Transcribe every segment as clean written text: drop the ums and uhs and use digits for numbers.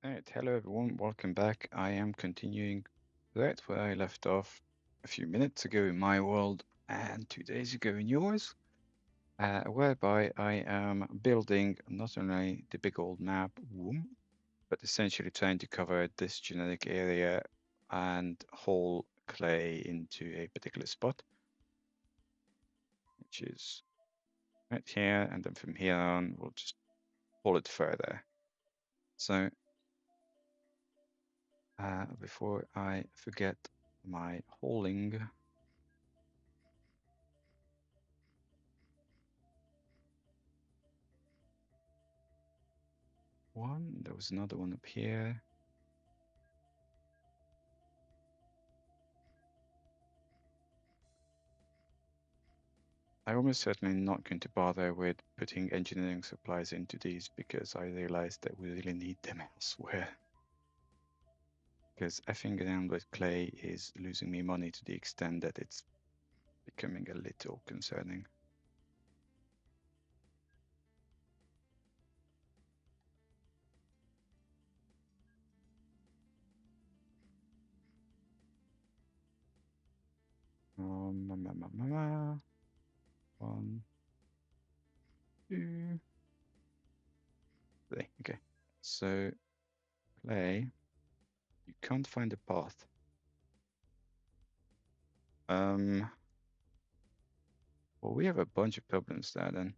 Alright, hello everyone, welcome back. I am continuing right where I left off a few minutes ago in my world and 2 days ago in yours, whereby I am building not only the big old map, but essentially trying to cover this genetic area and haul clay into a particular spot, which is right here, and then from here on, we'll just haul it further. So before I forget my hauling, there was another one up here. I'm almost certainly not going to bother with putting engineering supplies into these because I realized that we really need them elsewhere. Because effing around with clay is losing me money to the extent that it's becoming a little concerning. One, two, three. Okay. So clay, you can't find a path. Well, we have a bunch of problems there then.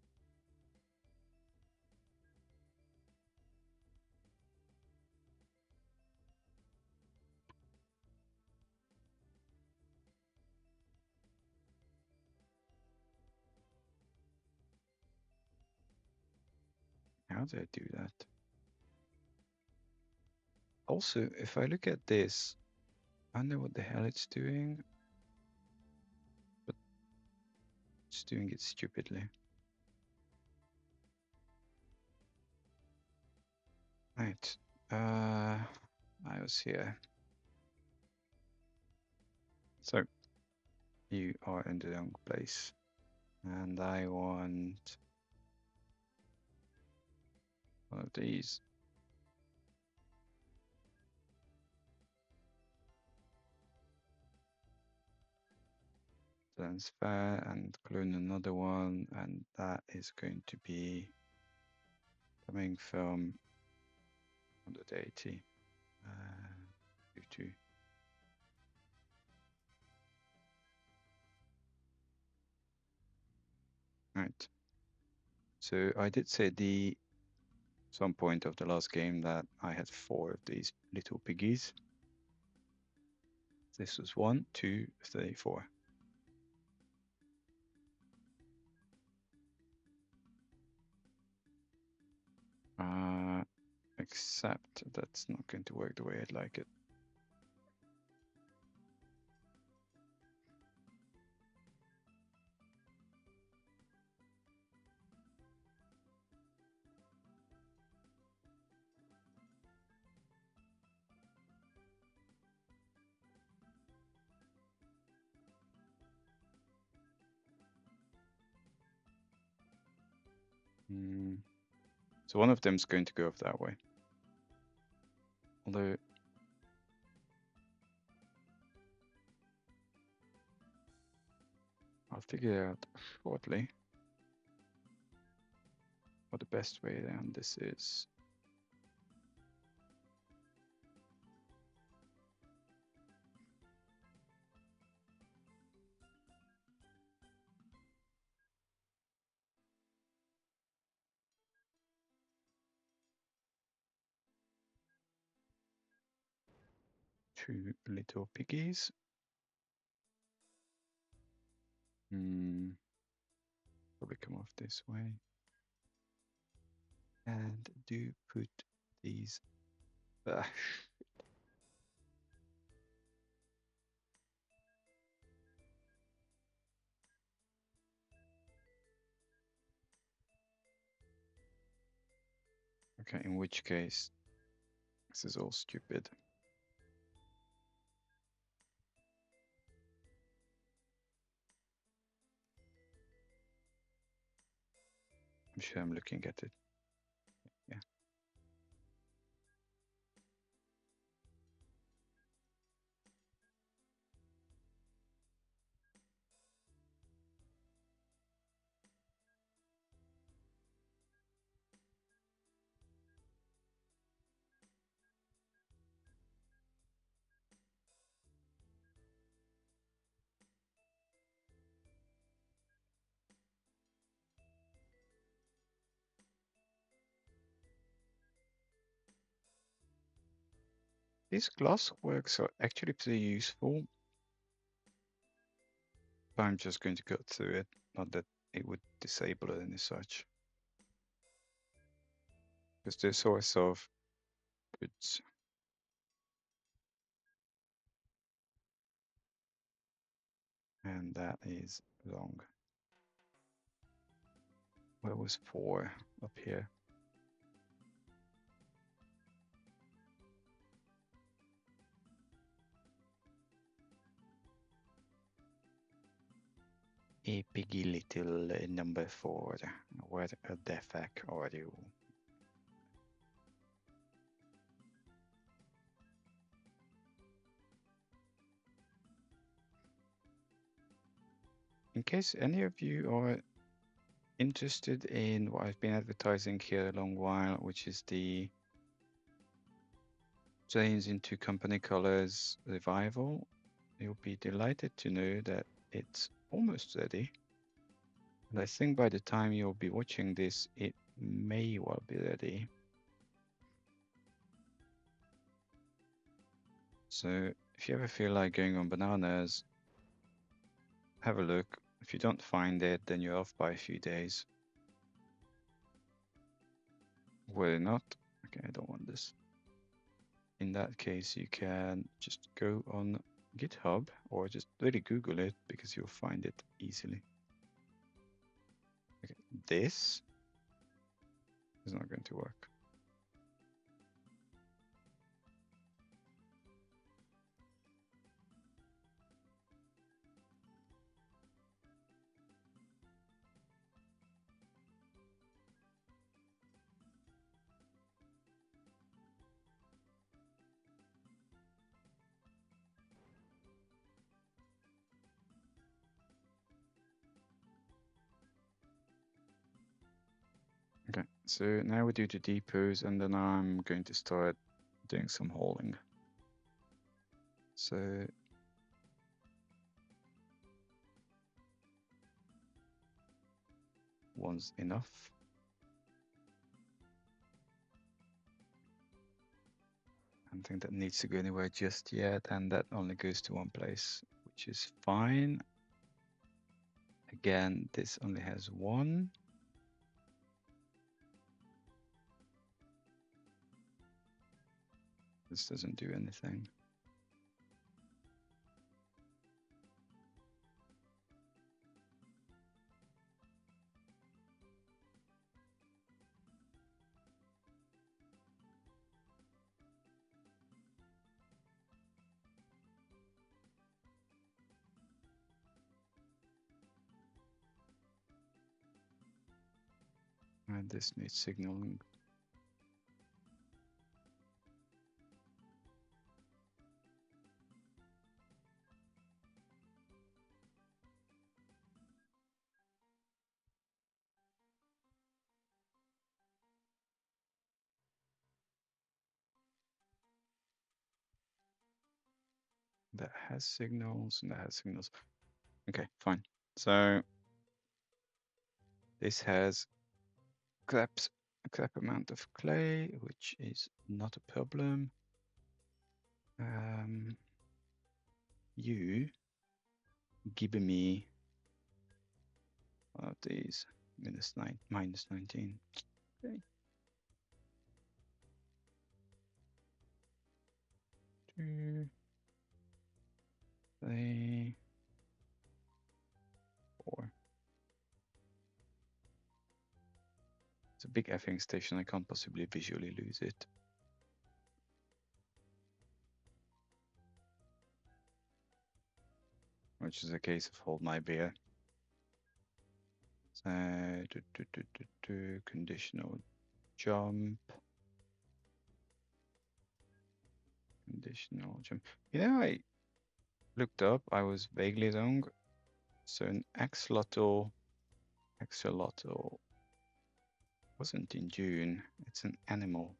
How do I do that? Also, if I look at this, I don't know what the hell it's doing, but it's doing it stupidly. Right. I was here. So you are in the wrong place. And I want one of these. Transfer and clone another one, and that is going to be coming from 180. 52. Right. So I did say some point of the last game that I had 4 of these little piggies. This was 1, 2, 3, 4. Except that's not going to work the way I'd like it. So one of them is going to go off that way. Although I'll figure out shortly what the best way around this is. Two little piggies. Probably come off this way. And do put these. Okay, in which case, this is all stupid. I'm sure I'm looking at it. Yeah. These glass works are actually pretty useful. But I'm just going to go through it, not that it would disable it and such. Because there's source of goods. And that is wrong. Where was 4 up here? A piggy little number 4. Where the fuck are you? In case any of you are interested in what I've been advertising here a long while, which is the Change into Company Colors revival, you'll be delighted to know that it's almost ready. And I think by the time you'll be watching this, it may well be ready. So if you ever feel like going on bananas, have a look. If you don't find it, then you're off by a few days. Whether not, okay, I don't want this. In that case, you can just go on GitHub or just really Google it because you'll find it easily. Okay, this is not going to work. Okay, so now we do the depots and then I'm going to start doing some hauling. So one's enough. I don't think that needs to go anywhere just yet, and that only goes to one place, which is fine. Again, this only has one. This doesn't do anything. And this needs signaling. That has signals and that has signals. Okay, fine. So this has a crap amount of clay, which is not a problem. You give me one of these minus 19. Okay. 2, 3, 4. It's a big effing station. I can't possibly visually lose it. Which is a case of hold my beer. So, conditional jump. Conditional jump. You know, I looked up, I was vaguely wrong. So an axolotl wasn't in June. It's an animal.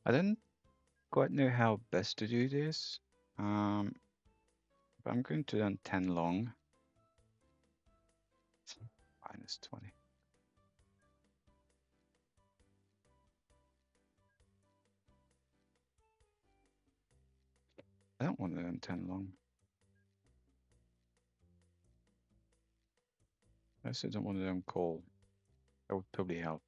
I don't quite know how best to do this. But I'm going to learn 10 long. Minus 20. I don't want to learn 10 long. I also don't want to learn coal. That would probably help.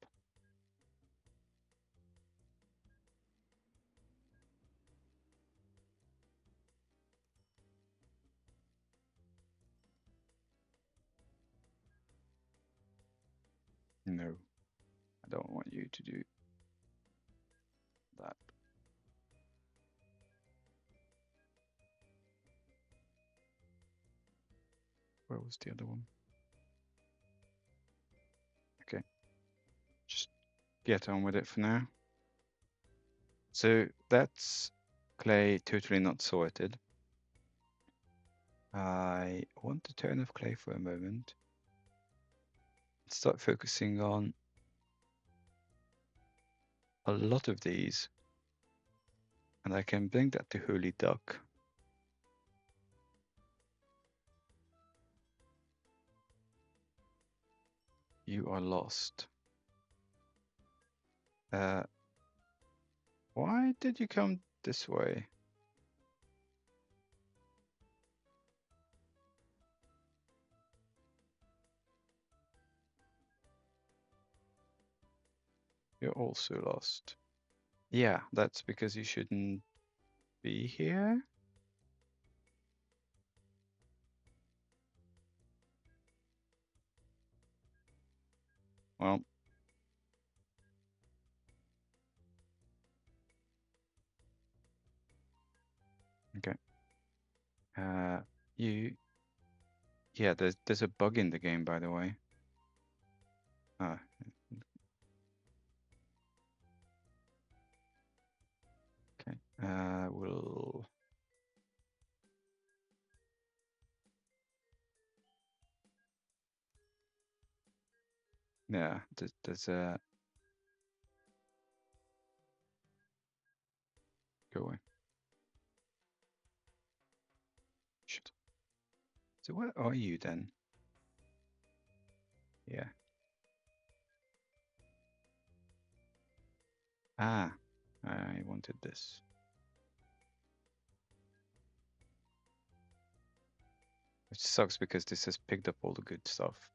No, I don't want you to do that. Where was the other one? Okay, just get on with it for now. So that's clay totally not sorted. I want to turn off clay for a moment. Start focusing on a lot of these. And I can bring that to Holy Duck. You are lost. Why did you come this way? You're also lost. Yeah, that's because you shouldn't be here. Well, okay. Yeah, there's a bug in the game, by the way. Ah, okay. Yeah, there's a go away. Shit. So where are you then? Yeah. Ah, I wanted this. Which sucks because this has picked up all the good stuff.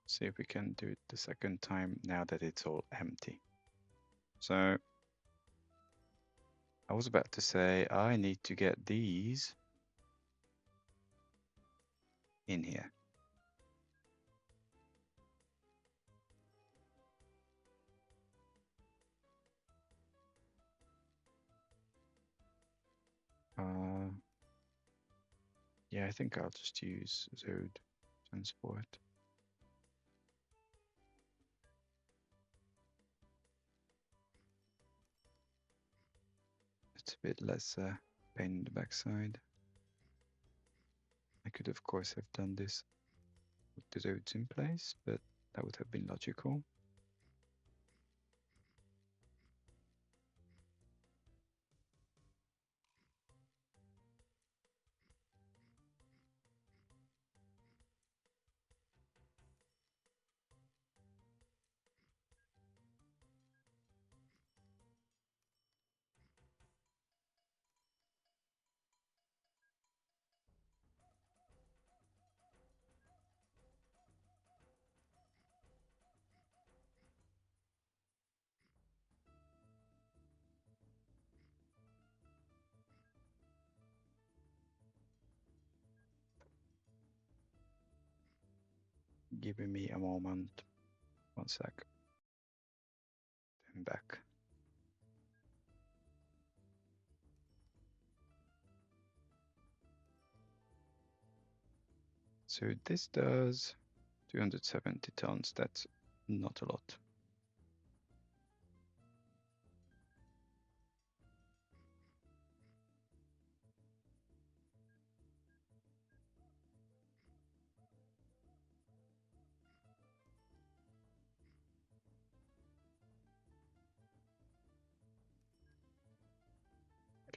See if we can do it the second time now that it's all empty. So I was about to say I need to get these in here. Yeah, I think I'll just use Zode transport. It's a bit less pain in the backside. I could, of course, have done this with the Zodes in place, but that would have been logical. Giving me a moment. 1 sec. I'm back. So this does 270 tons. That's not a lot.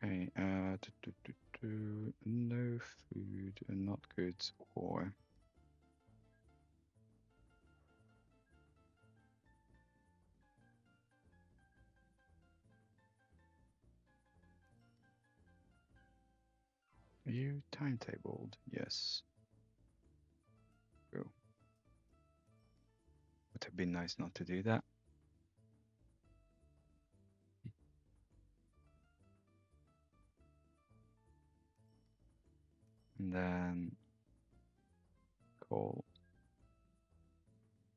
Okay, no food and not goods or are you timetabled? Yes. Cool. Would have been nice not to do that. And then call.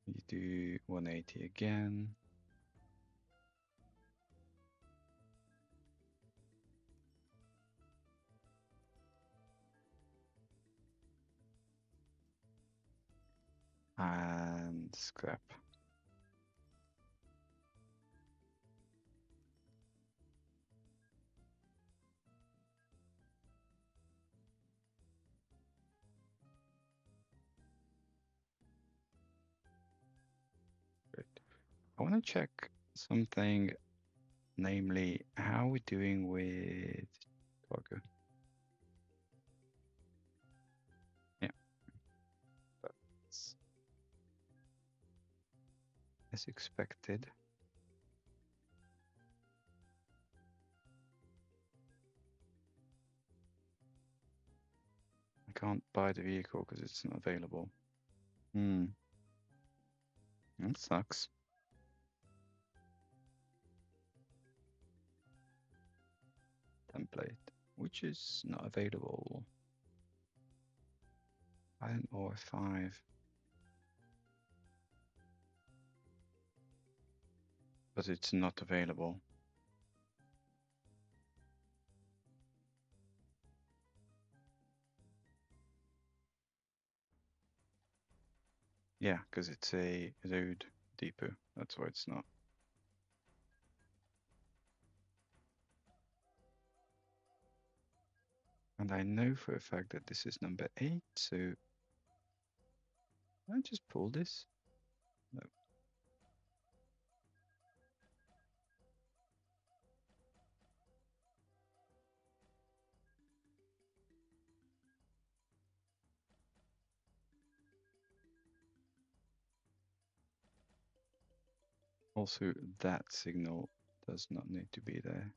You do 180 again. And scrap. Good. I want to check something, namely how we're doing with cargo. Yeah, that's as expected. I can't buy the vehicle because it's not available. That sucks. Template, which is not available. Iron ore 5. But it's not available. Yeah, because it's a road depot. That's why it's not. And I know for a fact that this is number 8, so I just pull this. No. Also, that signal does not need to be there.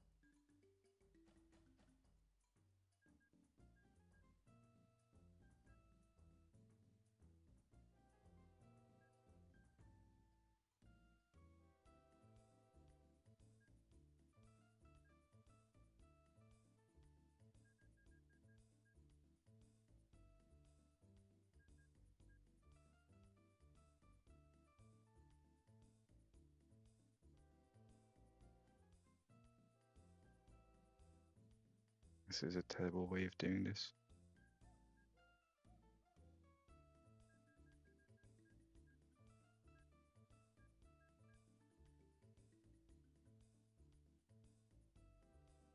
This is a terrible way of doing this.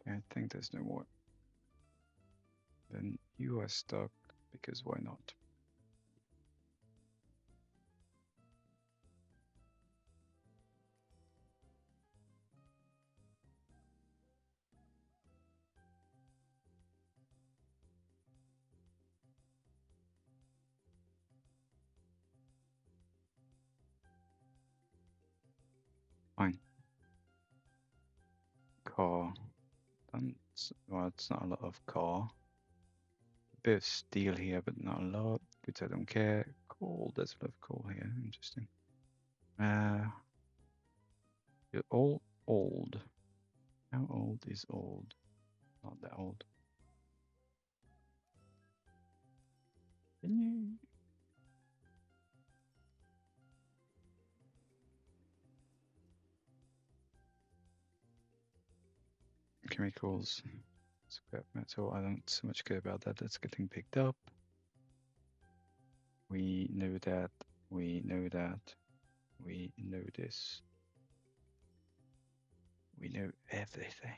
I think there's no more. Then you are stuck, because why not? Fine. Car. Well, it's not a lot of car. A bit of steel here, but not a lot. Goods, I don't care. Coal, there's a lot of coal here. Interesting. You're all old. How old is old? Not that old. Can you? Chemicals. Scrap metal. I don't so much care about that. That's getting picked up. We know that. We know that. We know this. We know everything.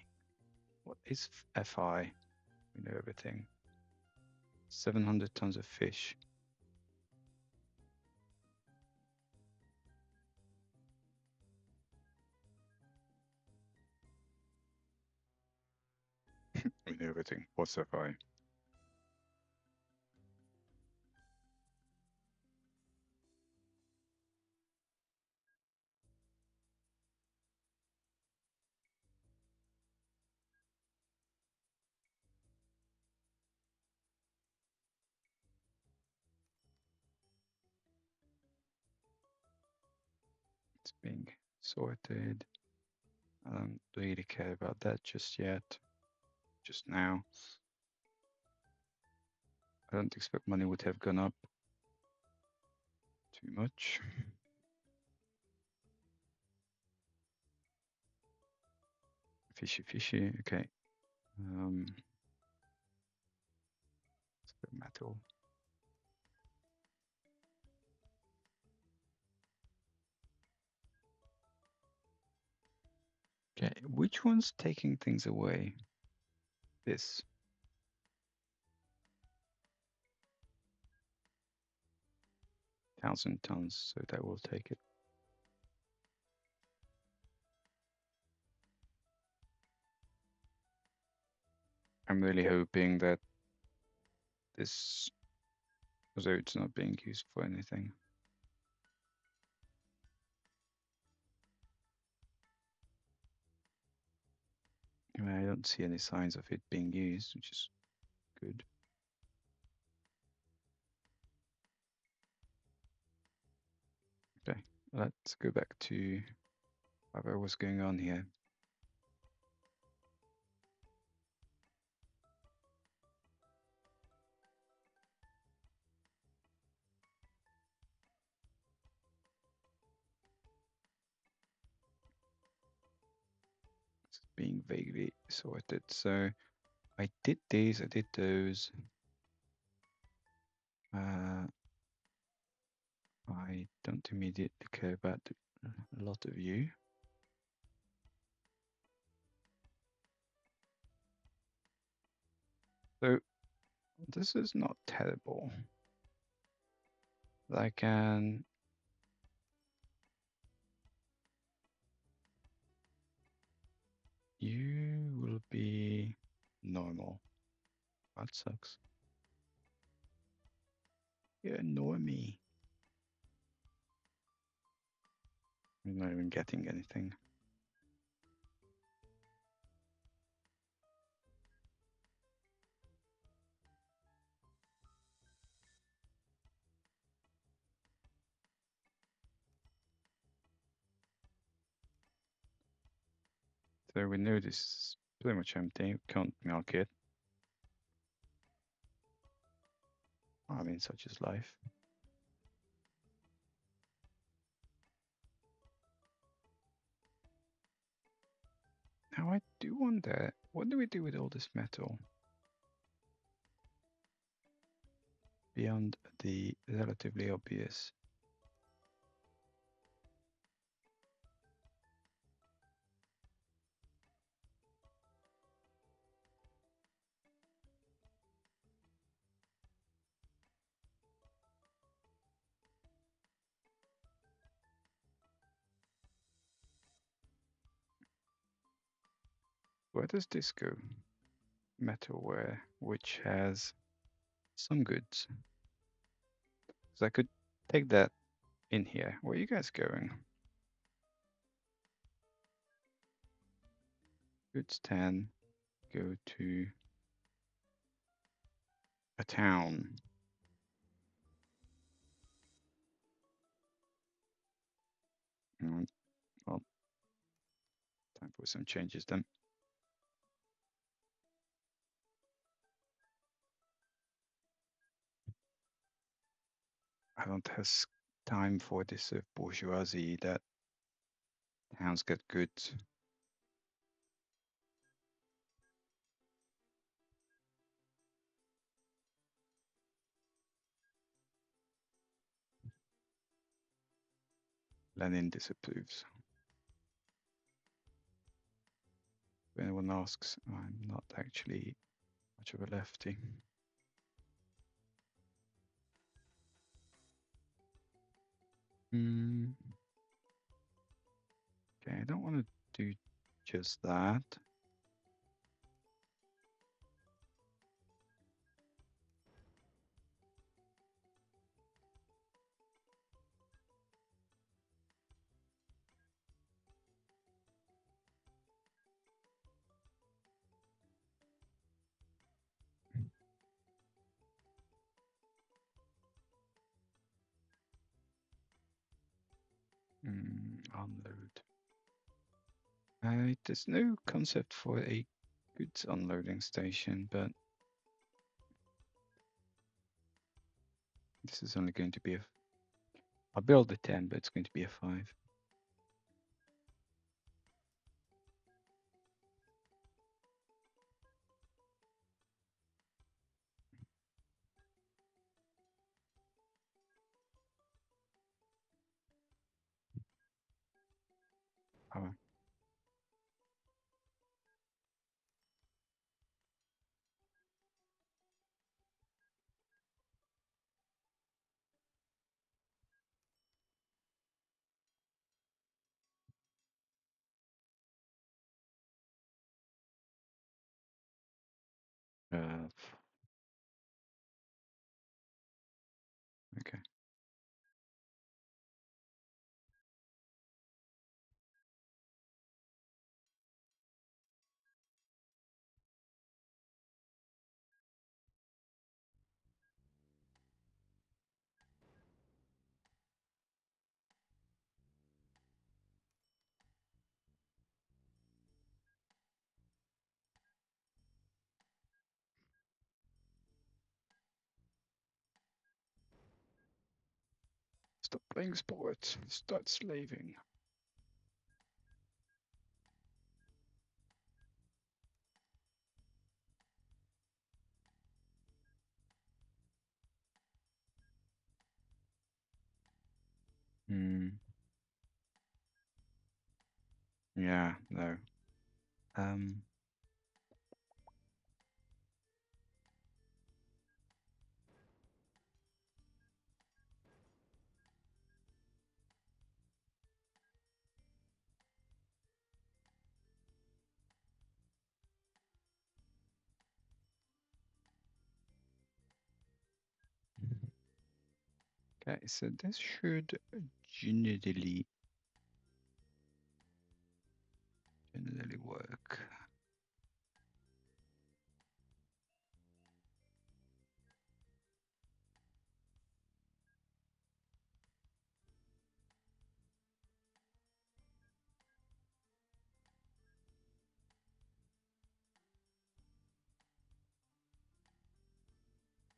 What is FI? We know everything. 700 tons of fish. I mean, everything. What's so fine? It's being sorted. I don't really care about that just yet. Just now. I don't expect money would have gone up too much. Fishy, fishy. Okay. Let's go metal. Okay, which one's taking things away? This. 1,000 tons, so that will take it. I'm really hoping that this road's not being used for anything. I mean, I don't see any signs of it being used, which is good. Okay, let's go back to whatever was going on here. It's being vaguely sorted. So I did these, I did those. I don't immediately care about a lot of you. So this is not terrible. I can you will be normal. That sucks. You annoy me. I'm not even getting anything. So we know this is pretty much empty. We can't milk it. I mean, such is life. Now I do wonder, what do we do with all this metal? Beyond the relatively obvious. Where does this go? Metalware, which has some goods. So I could take that in here. Where are you guys going? Goods 10, go to a town. Well, time for some changes then. I don't have time for this bourgeoisie that towns get goods. Lenin disapproves. If anyone asks, I'm not actually much of a lefty. Okay, I don't want to do just that. Unload. There's no concept for a goods unloading station, but this is only going to be a... I'll build a 10, but it's going to be a 5. Oh. Okay. Stop playing sports. Start slaving. Yeah, no. Okay, so this should generally work.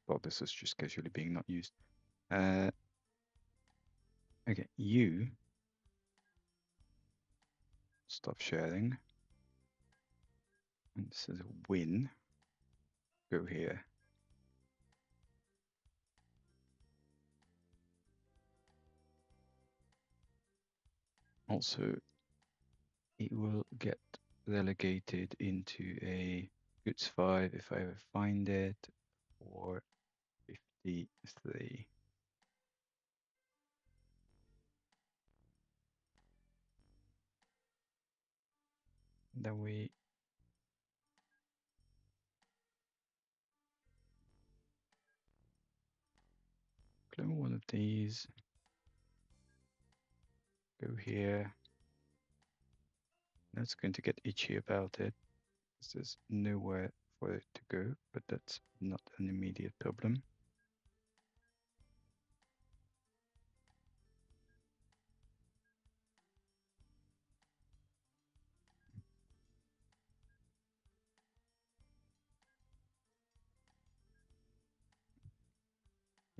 Well, this is just casually being not used. Okay, you stop sharing. And this is a win. Go here. Also, it will get relegated into a goods 5 if I ever find it, or 53. Then we clone one of these, go here. That's going to get itchy about it. There's nowhere for it to go, but that's not an immediate problem.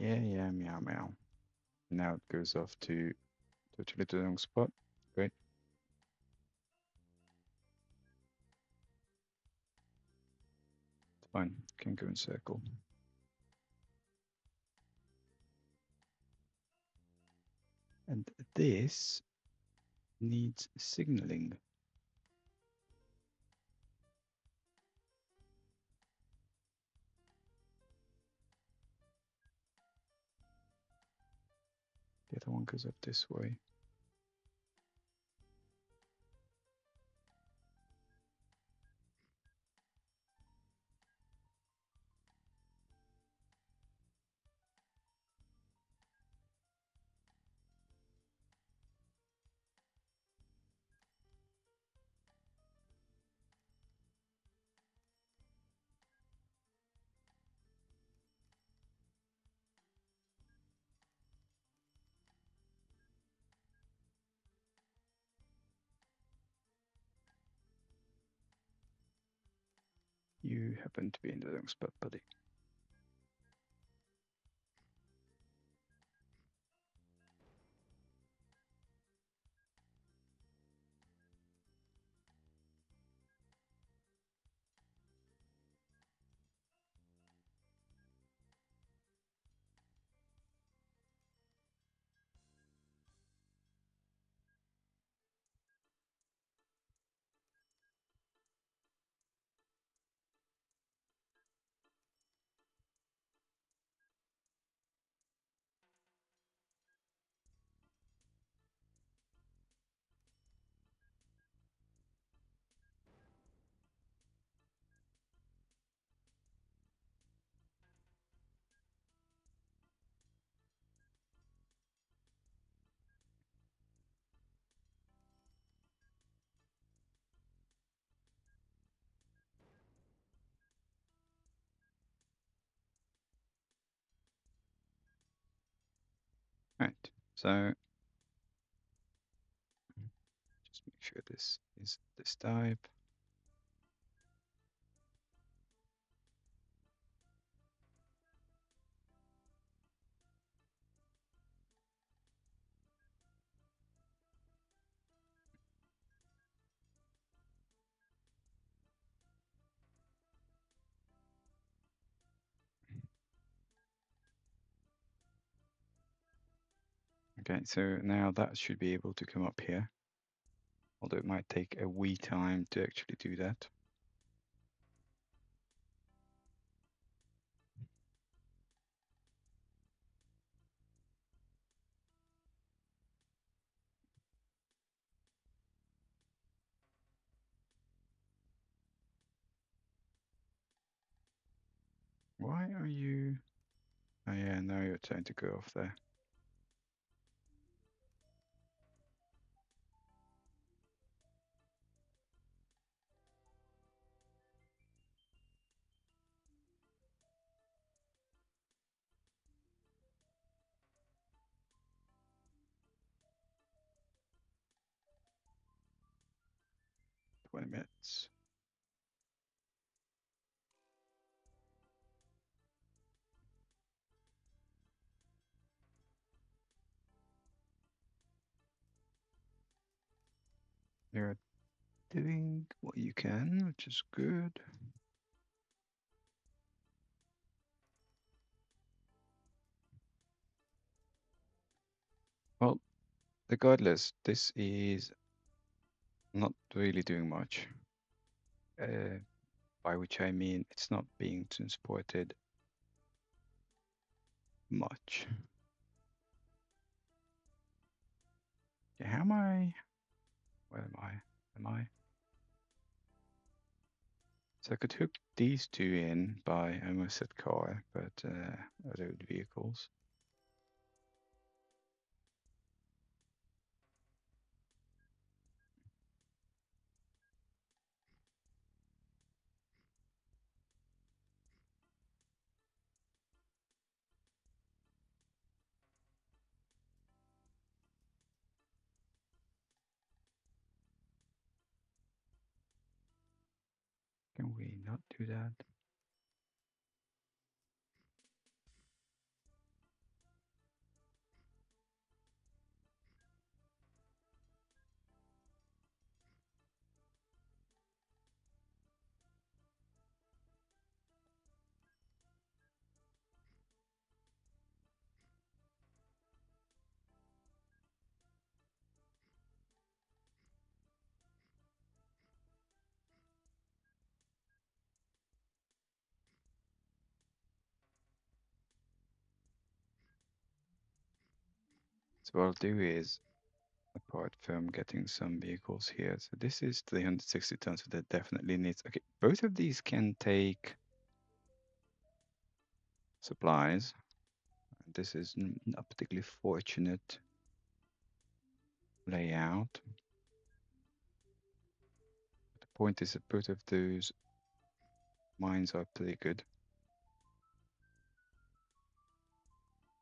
Yeah, meow, meow. Now it goes off to totally the wrong spot. Great. It's fine. Can go in circle. And this needs signaling. The other one goes up this way. you happen to be in the wrong spot, buddy. Right, so just make sure this is this type. Okay, so now that should be able to come up here, although it might take a wee time to actually do that. Why are you... Oh yeah, now you're trying to go off there. .20 minutes. You're doing what you can, which is good. Well, regardless, this is not really doing much. By which I mean it's not being transported much. Okay, how am I? Where am I? Am I? So I could hook these two in by, I almost said car, but road vehicles. Can we not do that? So what I'll do is, apart from getting some vehicles here, so this is 360 tons, so that definitely needs, okay, both of these can take supplies. This is not particularly fortunate layout. The point is that both of those mines are pretty good.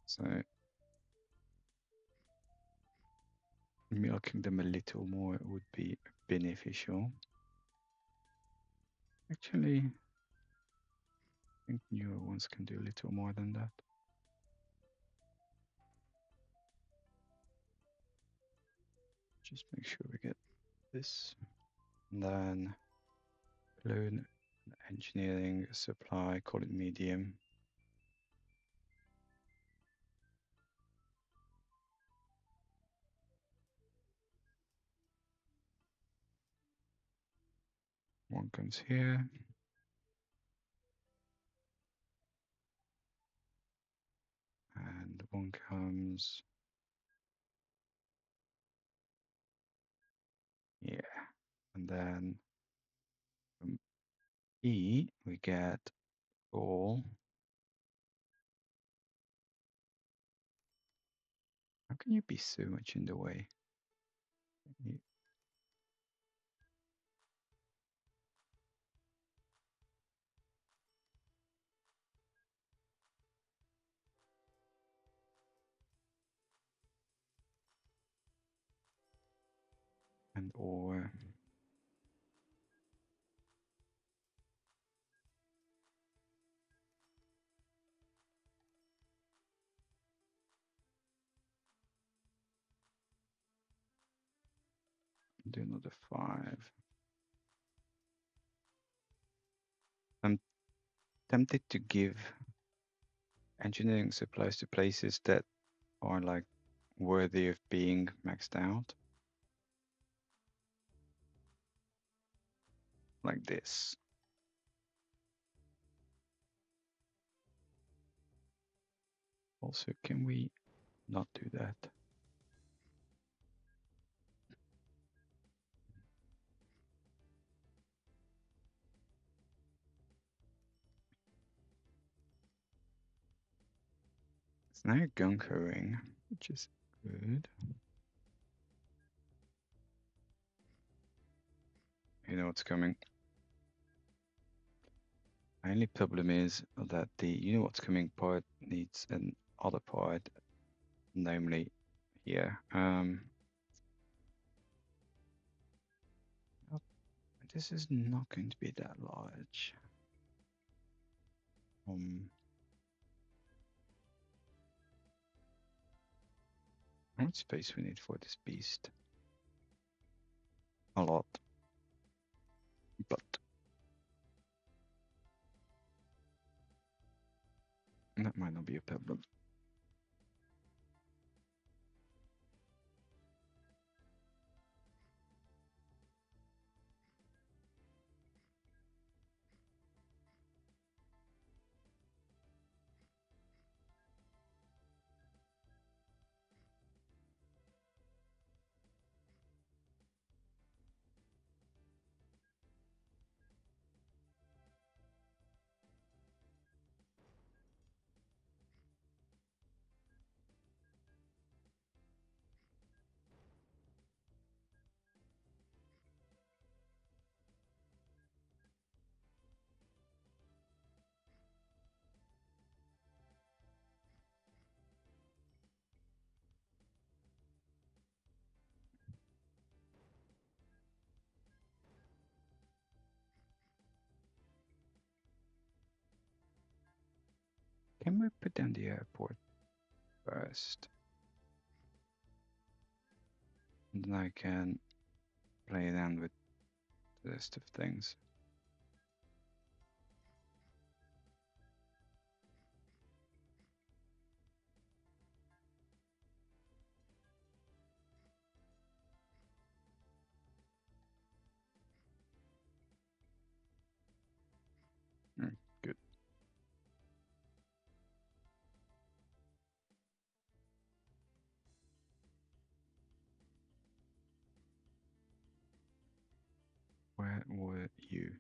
So milking them a little more would be beneficial. Actually, think newer ones can do a little more than that. Just make sure we get this. And then balloon engineering supply, call it medium. One comes here. And one comes, yeah. And then from E, we get all. How can you be so much in the way? And or do another 5. I'm tempted to give engineering supplies to places that are like worthy of being maxed out. Like this. Also, can we not do that? It's now guncoing, which is good. You know what's coming. My only problem is that the you know what's coming part needs an other part, namely here. This is not going to be that large. How much space we need for this beast? A lot. But that might not be a problem. Can we put down the airport first? And then I can play around with the rest of things. Good. Where were you?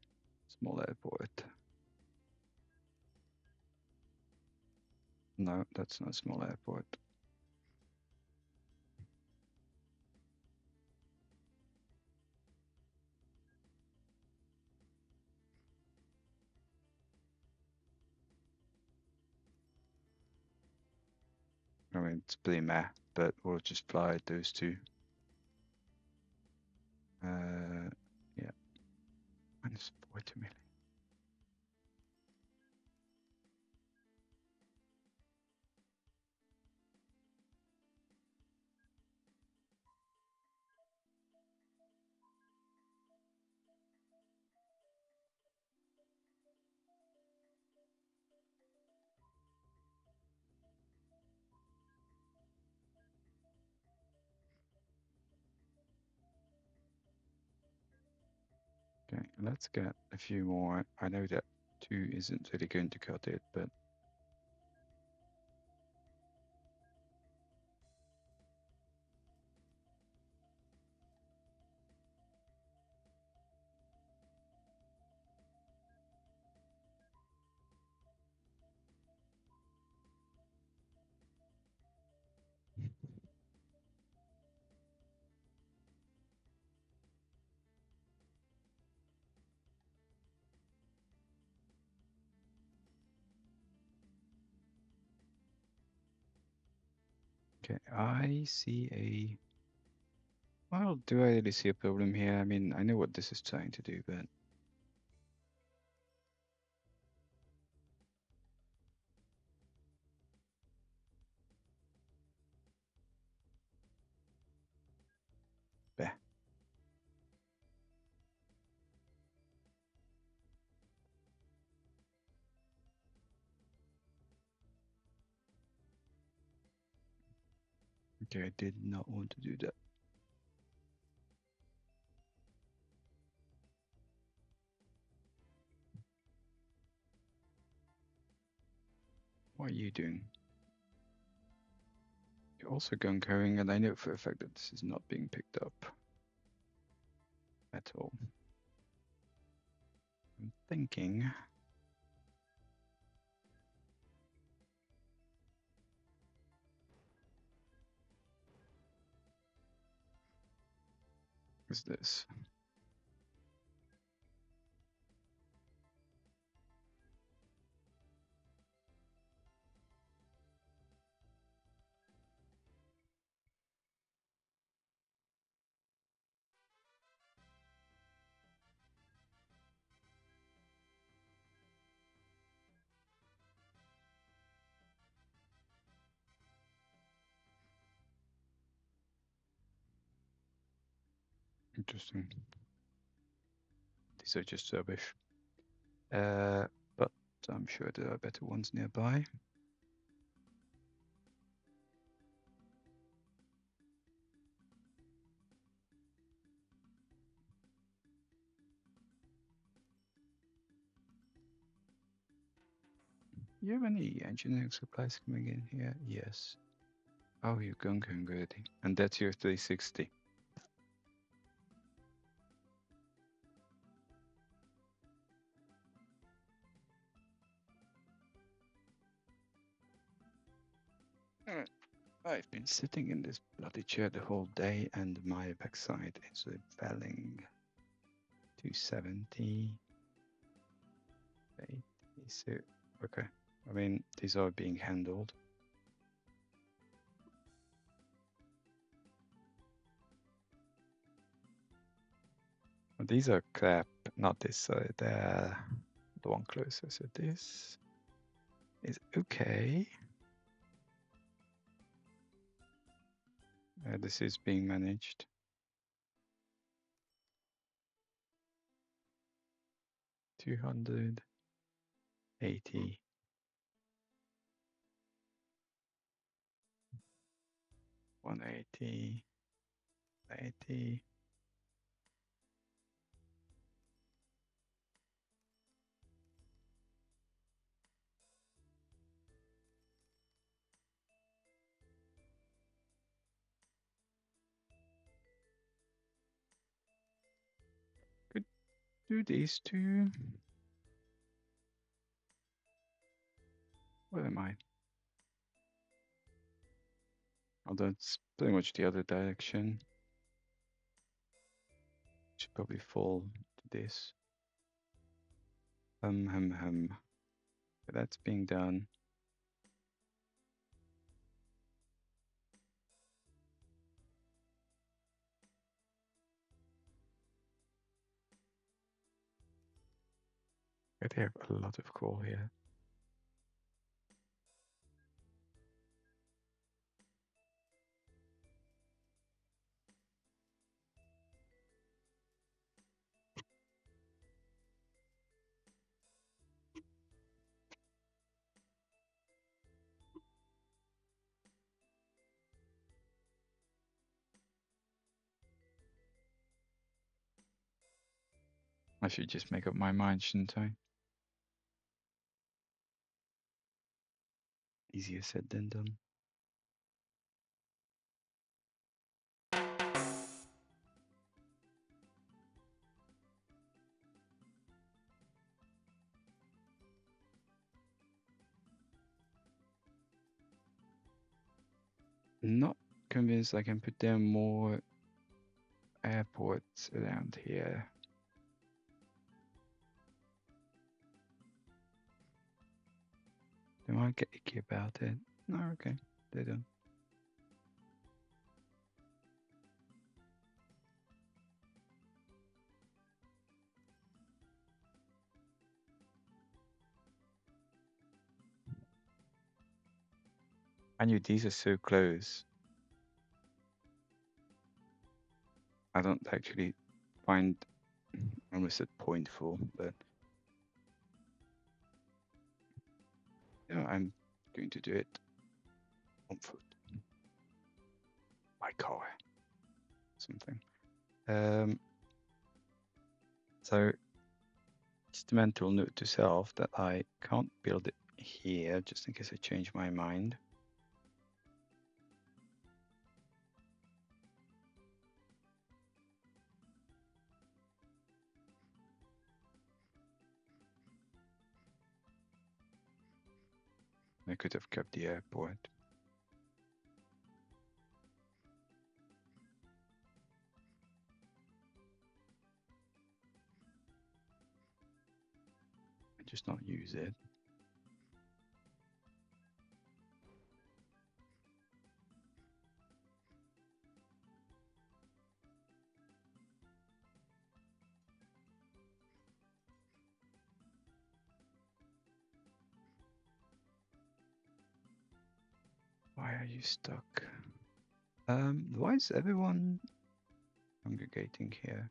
Small airport. No, that's not a small airport. I mean, it's pretty meh, but we'll just fly those two. Yeah. -40 million. Okay, let's get a few more. I know that 2 isn't really going to cut it, but okay, I see a. Well, do I really see a problem here? I mean, I know what this is trying to do, but bah. Okay, I did not want to do that. What are you doing? You're also going, and I know for a fact that this is not being picked up at all. I'm thinking. Is this? Interesting. These are just rubbish. But I'm sure there are better ones nearby. You have any engineering supplies coming in here? Yes. Oh, you're going already. And that's your 360. Alright. I've been sitting in this bloody chair the whole day, and my backside is rebelling. 270. 80. So, okay. I mean, these are being handled. These are crap, not this side. The one closer. So this is okay. This is being managed. $280, 180, 80. Could do these two. Where am I? Although it's pretty much the other direction. Should probably fall to this. Okay, that's being done. They have a lot of coal here. I should just make up my mind, shouldn't I? Easier said than done. Not convinced I can put down more airports around here. Do I get icky about it? No, okay, they don't. I knew these are so close. I don't actually find I almost said point for, but yeah, I'm going to do it on foot. By car. Something. So just a mental note to self that I can't build it here just in case I change my mind. I could have kept the airport. And just not use it. Why are you stuck? Why is everyone congregating here?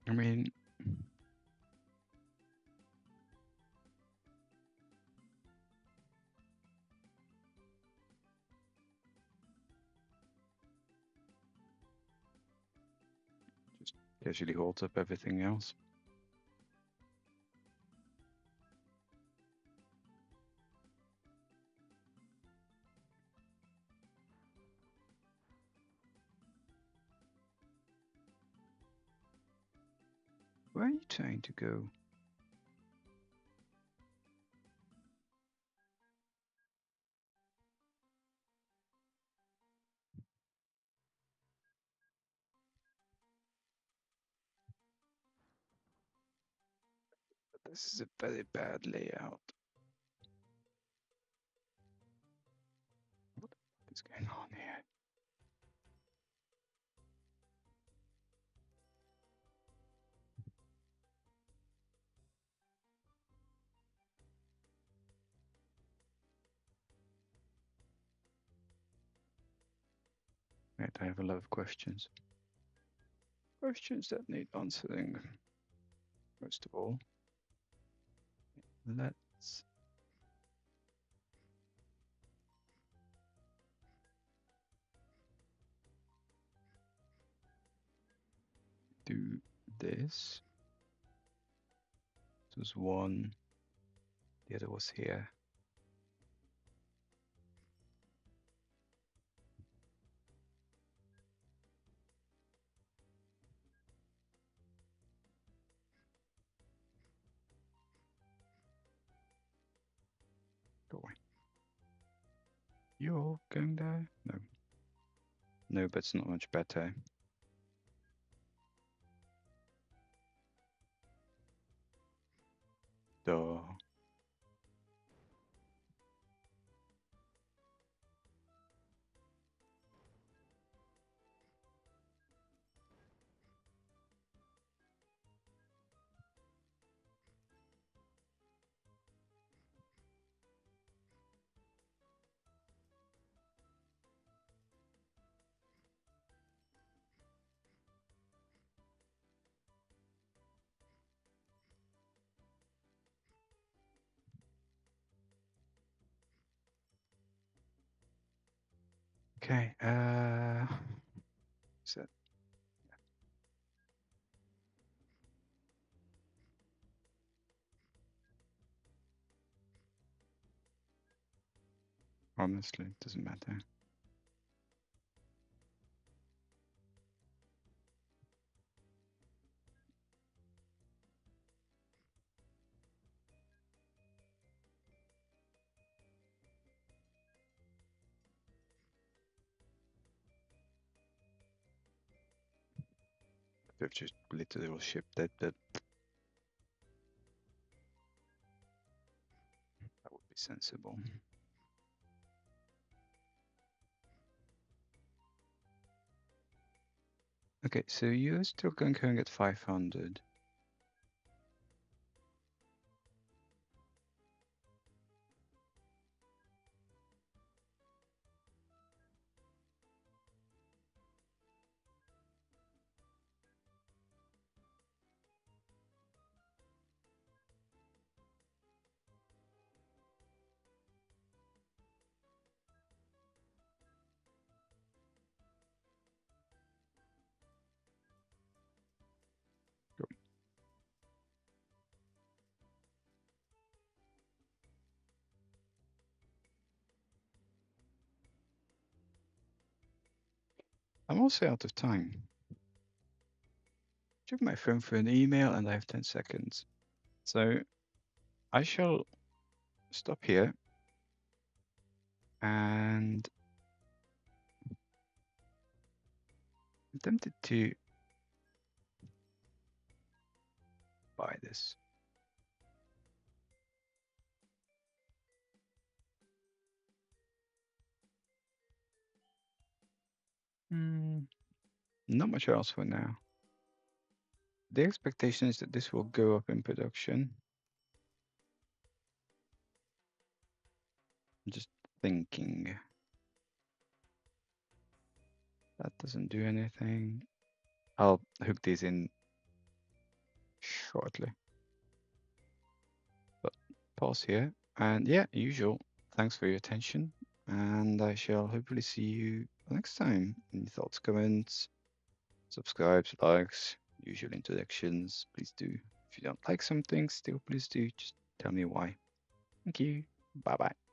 I mean, just casually holds up everything else. Where are you trying to go? This is a very bad layout. What is going on here? Right, I have a lot of questions. Questions that need answering. First of all, let's do this. This was one, the other was here. Go away. You're going there? No. No, but it's not much better. Duh. Okay. So honestly, it doesn't matter. They've just literally shipped it, but that would be sensible. Okay, so you're still going at 500. I'm also out of time. Check my phone for an email and I have 10 seconds. So I shall stop here and I'm tempted to buy this. Not much else for now. The expectation is that this will go up in production. I'm just thinking. That doesn't do anything. I'll hook these in shortly. But pause here. And yeah, usual. Thanks for your attention. And I shall hopefully see you next time. Any thoughts, comments, subscribes, likes, usual introductions, please do. If you don't like something, still please do. Just tell me why. Thank you. Bye bye.